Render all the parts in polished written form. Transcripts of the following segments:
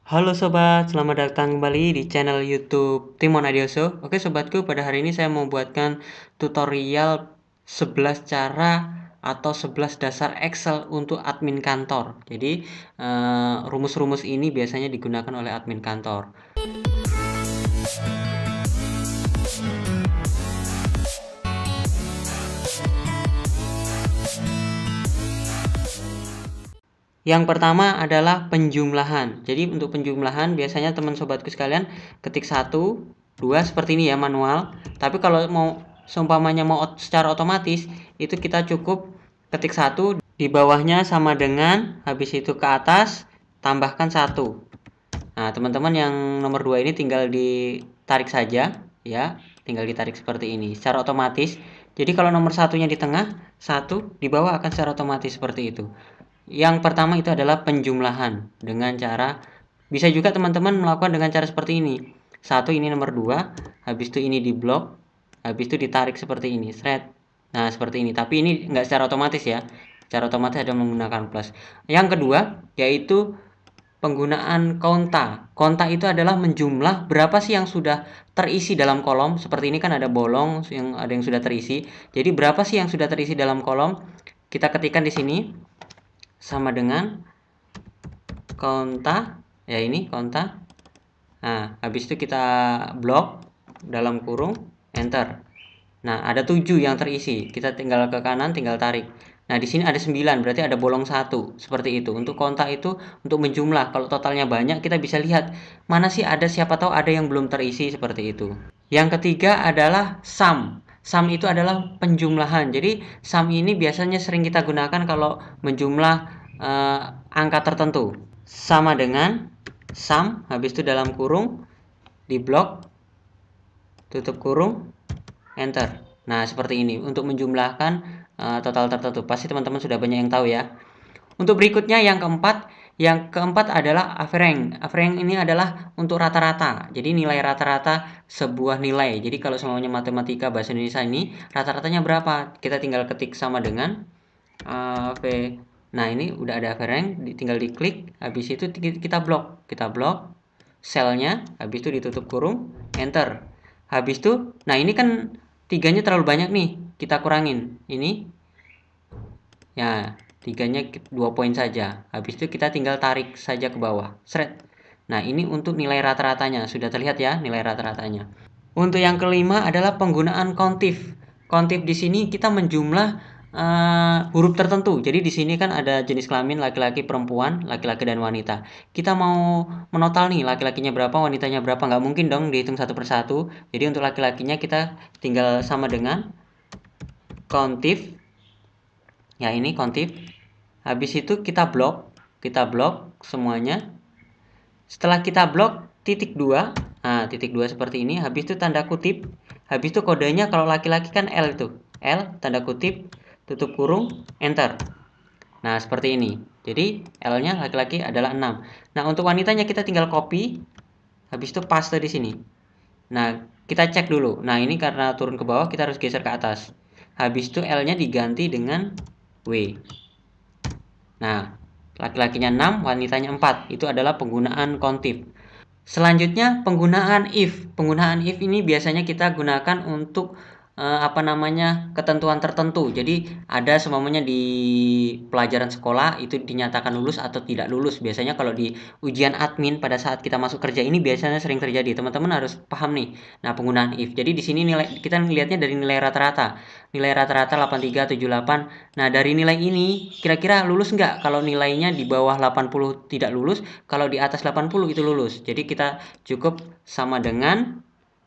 Halo sobat, selamat datang kembali di channel YouTube Timon Adioso. Oke sobatku, pada hari ini saya mau buatkan tutorial 11 cara atau 11 dasar Excel untuk admin kantor. Jadi rumus-rumus ini biasanya digunakan oleh admin kantor. Yang pertama adalah penjumlahan. Jadi untuk penjumlahan biasanya teman sobatku sekalian ketik 1, 2 seperti ini ya manual. Tapi kalau mau seumpamanya mau secara otomatis itu kita cukup ketik 1, di bawahnya sama dengan, habis itu ke atas tambahkan 1. Nah, teman-teman yang nomor 2 ini tinggal ditarik saja ya, tinggal ditarik seperti ini secara otomatis. Jadi kalau nomor satunya di tengah, 1 di bawah akan secara otomatis seperti itu. Yang pertama itu adalah penjumlahan dengan cara, bisa juga teman-teman melakukan dengan cara seperti ini. Satu ini nomor 2, habis itu ini di blok, habis itu ditarik seperti ini, thread. Nah, seperti ini. Tapi ini enggak secara otomatis ya. Secara otomatis ada menggunakan plus. Yang kedua yaitu penggunaan konta. Konta itu adalah menjumlah berapa sih yang sudah terisi dalam kolom. Seperti ini kan ada bolong, yang ada yang sudah terisi. Jadi berapa sih yang sudah terisi dalam kolom? Kita ketikkan di sini sama dengan konta, ya ini konta. Nah, habis itu kita blok dalam kurung enter. Nah, ada 7 yang terisi. Kita tinggal ke kanan, tinggal tarik. Nah, di sini ada 9, berarti ada bolong 1. Seperti itu. Untuk konta itu untuk menjumlah. Kalau totalnya banyak, kita bisa lihat mana sih ada, siapa tahu ada yang belum terisi seperti itu. Yang ketiga adalah sum. Sum itu adalah penjumlahan. Jadi, sum ini biasanya sering kita gunakan kalau menjumlah angka tertentu. Sama dengan sum, habis itu dalam kurung, di blok, tutup kurung, enter. Nah, seperti ini untuk menjumlahkan total tertentu. Pasti teman-teman sudah banyak yang tahu ya. Untuk berikutnya yang keempat adalah average. Average ini adalah untuk rata-rata. Jadi nilai rata-rata sebuah nilai. Jadi kalau semuanya matematika bahasa Indonesia ini rata-ratanya berapa? Kita tinggal ketik sama dengan Nah, ini udah ada average, tinggal diklik, habis itu kita blok. Kita blok selnya, habis itu ditutup kurung, enter. Habis itu, nah ini kan tiganya terlalu banyak nih, kita kurangin. Ini ya, tiganya 2 poin saja. Habis itu kita tinggal tarik saja ke bawah. Seret. Nah, ini untuk nilai rata-ratanya. Sudah terlihat ya nilai rata-ratanya. Untuk yang kelima adalah penggunaan kontif. Kontif di sini kita menjumlah huruf tertentu. Jadi di sini kan ada jenis kelamin laki-laki, perempuan, laki-laki dan wanita. Kita mau menotal nih laki-lakinya berapa, wanitanya berapa, nggak mungkin dong dihitung satu persatu. Jadi untuk laki-lakinya kita tinggal sama dengan kontif. Ya ini kontif. Habis itu kita blok semuanya. Setelah kita blok titik 2, nah titik 2 seperti ini, habis itu tanda kutip, habis itu kodenya kalau laki-laki kan L itu, L tanda kutip, tutup kurung, enter. Nah seperti ini. Jadi L-nya laki-laki adalah 6. Nah untuk wanitanya kita tinggal copy, habis itu paste di sini. Nah kita cek dulu. Nah ini karena turun ke bawah kita harus geser ke atas. Habis itu L-nya diganti dengan W. Nah laki-lakinya 6, wanitanya 4. Itu adalah penggunaan kontif. Selanjutnya penggunaan if. Penggunaan if ini biasanya kita gunakan untuk ketentuan tertentu. Jadi ada semuanya di pelajaran sekolah itu dinyatakan lulus atau tidak lulus. Biasanya kalau di ujian admin pada saat kita masuk kerja ini biasanya sering terjadi. Teman-teman harus paham nih. Nah, penggunaan if. Jadi di sini nilai kita lihatnya dari nilai rata-rata. Nilai rata-rata 83, 78. Nah, dari nilai ini kira-kira lulus nggak? Kalau nilainya di bawah 80 tidak lulus, kalau di atas 80 itu lulus. Jadi kita cukup sama dengan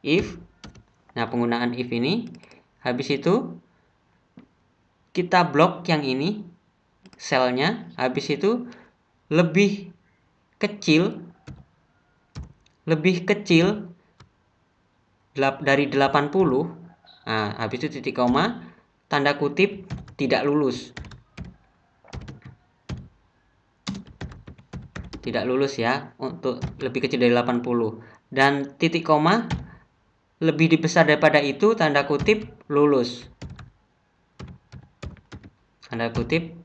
if. Nah, penggunaan if ini, habis itu kita blok yang ini, selnya, habis itu lebih kecil dari 80. Nah, habis itu titik koma, tanda kutip tidak lulus. Tidak lulus ya, untuk lebih kecil dari 80. Dan titik koma lebih besar daripada itu, tanda kutip lulus. Tanda kutip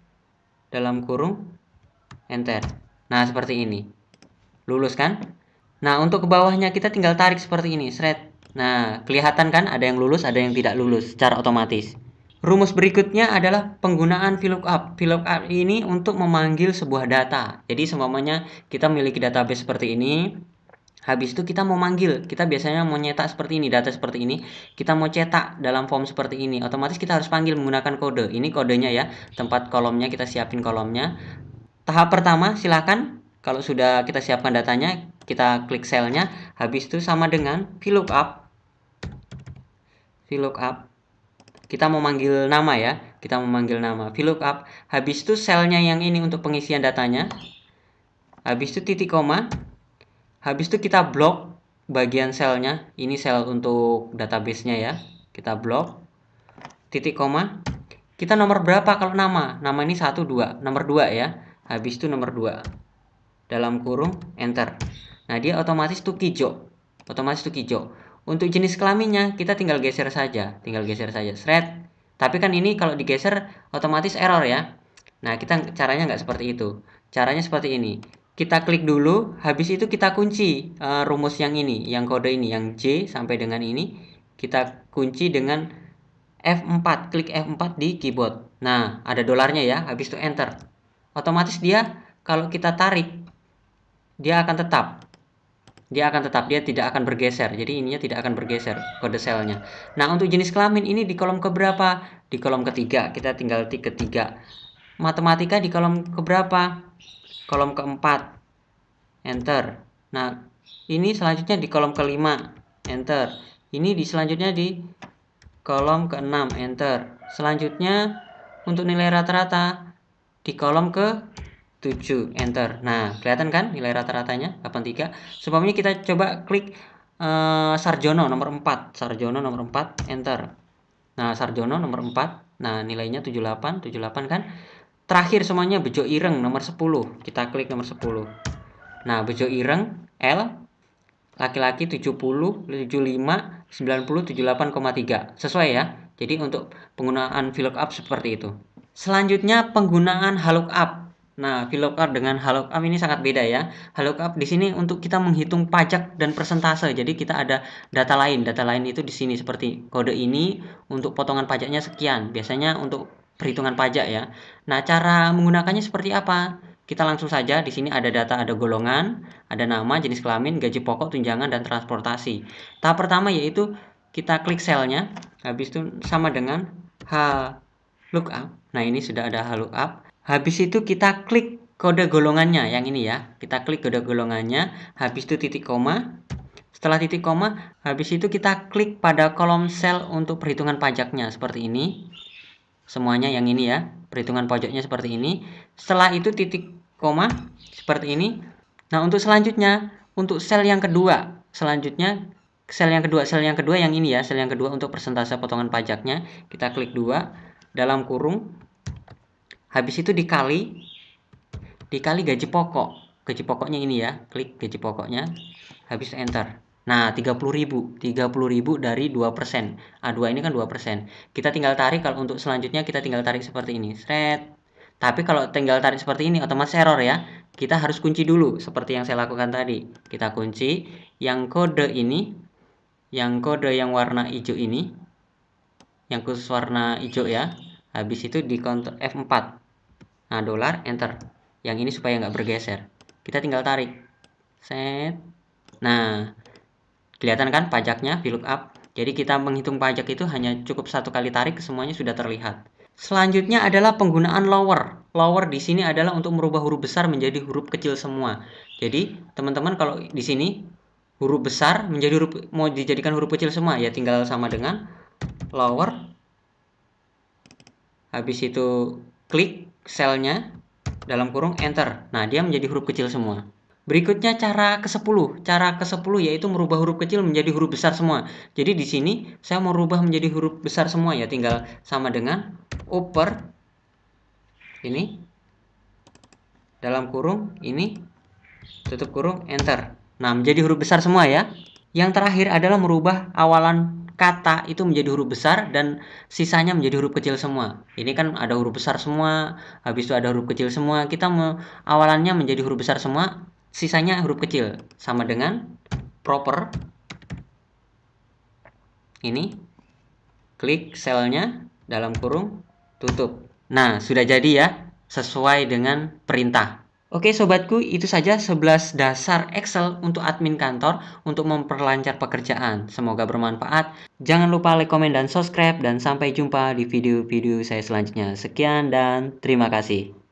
dalam kurung enter. Nah, seperti ini. lulus kan? Nah, untuk ke bawahnya kita tinggal tarik seperti ini, shred. Nah, kelihatan kan ada yang lulus, ada yang tidak lulus secara otomatis. Rumus berikutnya adalah penggunaan VLOOKUP. VLOOKUP ini untuk memanggil sebuah data. Jadi seumpamanya kita memiliki database seperti ini, habis itu kita mau manggil, kita biasanya mau nyetak seperti ini, data seperti ini, kita mau cetak dalam form seperti ini, otomatis kita harus panggil menggunakan kode. Ini kodenya ya, tempat kolomnya kita siapin kolomnya. Tahap pertama silakan, kalau sudah kita siapkan datanya, kita klik selnya, habis itu sama dengan VLOOKUP. VLOOKUP. Kita mau manggil nama ya, kita mau manggil nama. VLOOKUP. Habis itu selnya yang ini untuk pengisian datanya. Habis itu titik koma. Habis itu kita blok bagian selnya. Ini sel untuk database-nya ya. Kita blok. Titik koma. Kita nomor berapa kalau nama? Nama ini 1, 2. Nomor 2 ya. Habis itu nomor 2. Dalam kurung, enter. Nah, dia otomatis tuh hijau. Otomatis tuh hijau. Untuk jenis kelaminnya, kita tinggal geser saja. Tinggal geser saja. Shred. Tapi kan ini kalau digeser, otomatis error ya. Nah, kita caranya nggak seperti itu. Caranya seperti ini. Kita klik dulu, habis itu kita kunci rumus yang ini, yang kode ini, yang J sampai dengan ini. Kita kunci dengan F4, klik F4 di keyboard. Nah, ada dolarnya ya, habis itu enter. Otomatis dia, kalau kita tarik, dia akan tetap. Dia tidak akan bergeser. Jadi ininya tidak akan bergeser, kode selnya. Nah, untuk jenis kelamin ini di kolom keberapa? Di kolom ketiga, kita tinggal tik ketiga. Matematika di kolom keberapa? Kolom keempat, enter. Nah, ini selanjutnya di kolom kelima, enter. Ini selanjutnya di kolom keenam, enter. Selanjutnya untuk nilai rata-rata di kolom ke 7, enter. Nah, kelihatan kan nilai rata-ratanya 83. Sebelumnya kita coba klik Sarjono nomor 4. Sarjono nomor 4, enter. Nah, Sarjono nomor 4. Nah, nilainya 78, 78 kan? Terakhir semuanya Bejo Ireng nomor 10. Kita klik nomor 10. Nah, Bejo Ireng L laki-laki 70, 75, 90, 78,3. Sesuai ya. Jadi untuk penggunaan VLOOKUP seperti itu. Selanjutnya penggunaan HLOOKUP. Nah, VLOOKUP dengan HLOOKUP ini sangat beda ya. HLOOKUP di sini untuk kita menghitung pajak dan persentase. Jadi kita ada data lain. Data lain itu di sini seperti kode ini untuk potongan pajaknya sekian. Biasanya untuk perhitungan pajak ya. Nah, cara menggunakannya seperti apa? Kita langsung saja, di sini ada data, ada golongan, ada nama, jenis kelamin, gaji pokok, tunjangan, dan transportasi. Tahap pertama yaitu kita klik selnya, habis itu sama dengan HLOOKUP. Nah, ini sudah ada HLOOKUP. Habis itu kita klik kode golongannya, yang ini ya. Kita klik kode golongannya, habis itu titik koma. Setelah titik koma, habis itu kita klik pada kolom sel untuk perhitungan pajaknya, seperti ini. Semuanya yang ini ya, perhitungan pajaknya seperti ini. Setelah itu titik koma, seperti ini. Nah, untuk selanjutnya, untuk sel yang kedua, selanjutnya sel yang kedua yang ini ya, sel yang kedua untuk persentase potongan pajaknya, kita klik 2 dalam kurung. Habis itu dikali gaji pokok. Gaji pokoknya ini ya, klik gaji pokoknya. Habis enter. Nah, 30.000 dari 2%. A2 ini kan 2%. Kita tinggal tarik, kalau untuk selanjutnya kita tinggal tarik seperti ini. Shred. Tapi kalau tinggal tarik seperti ini otomatis error ya. Kita harus kunci dulu seperti yang saya lakukan tadi. Kita kunci yang kode ini, yang kode yang warna hijau ini, yang khusus warna hijau ya. Habis itu di Ctrl F4. Nah, dolar, enter. Yang ini supaya nggak bergeser. Kita tinggal tarik. Set. Nah, kelihatan kan pajaknya VLOOKUP. Jadi kita menghitung pajak itu hanya cukup satu kali tarik, semuanya sudah terlihat. Selanjutnya adalah penggunaan lower. Lower di sini adalah untuk merubah huruf besar menjadi huruf kecil semua. Jadi, teman-teman kalau di sini huruf besar menjadi mau dijadikan huruf kecil semua, ya tinggal sama dengan lower. Habis itu klik selnya dalam kurung enter. Nah, dia menjadi huruf kecil semua. Berikutnya cara ke-10. Cara ke-10 yaitu merubah huruf kecil menjadi huruf besar semua. Jadi di sini saya mau rubah menjadi huruf besar semua ya, tinggal sama dengan upper ini dalam kurung ini tutup kurung enter. Nah, menjadi huruf besar semua ya. Yang terakhir adalah merubah awalan kata itu menjadi huruf besar dan sisanya menjadi huruf kecil semua. Ini kan ada huruf besar semua, habis itu ada huruf kecil semua. Kita awalannya menjadi huruf besar semua. sisanya huruf kecil, sama dengan proper. Ini klik selnya, dalam kurung, tutup. Nah, sudah jadi ya, sesuai dengan perintah. Oke sobatku, itu saja 11 dasar Excel untuk admin kantor untuk memperlancar pekerjaan. Semoga bermanfaat. Jangan lupa like, komen, dan subscribe. Dan sampai jumpa di video-video saya selanjutnya. Sekian dan terima kasih.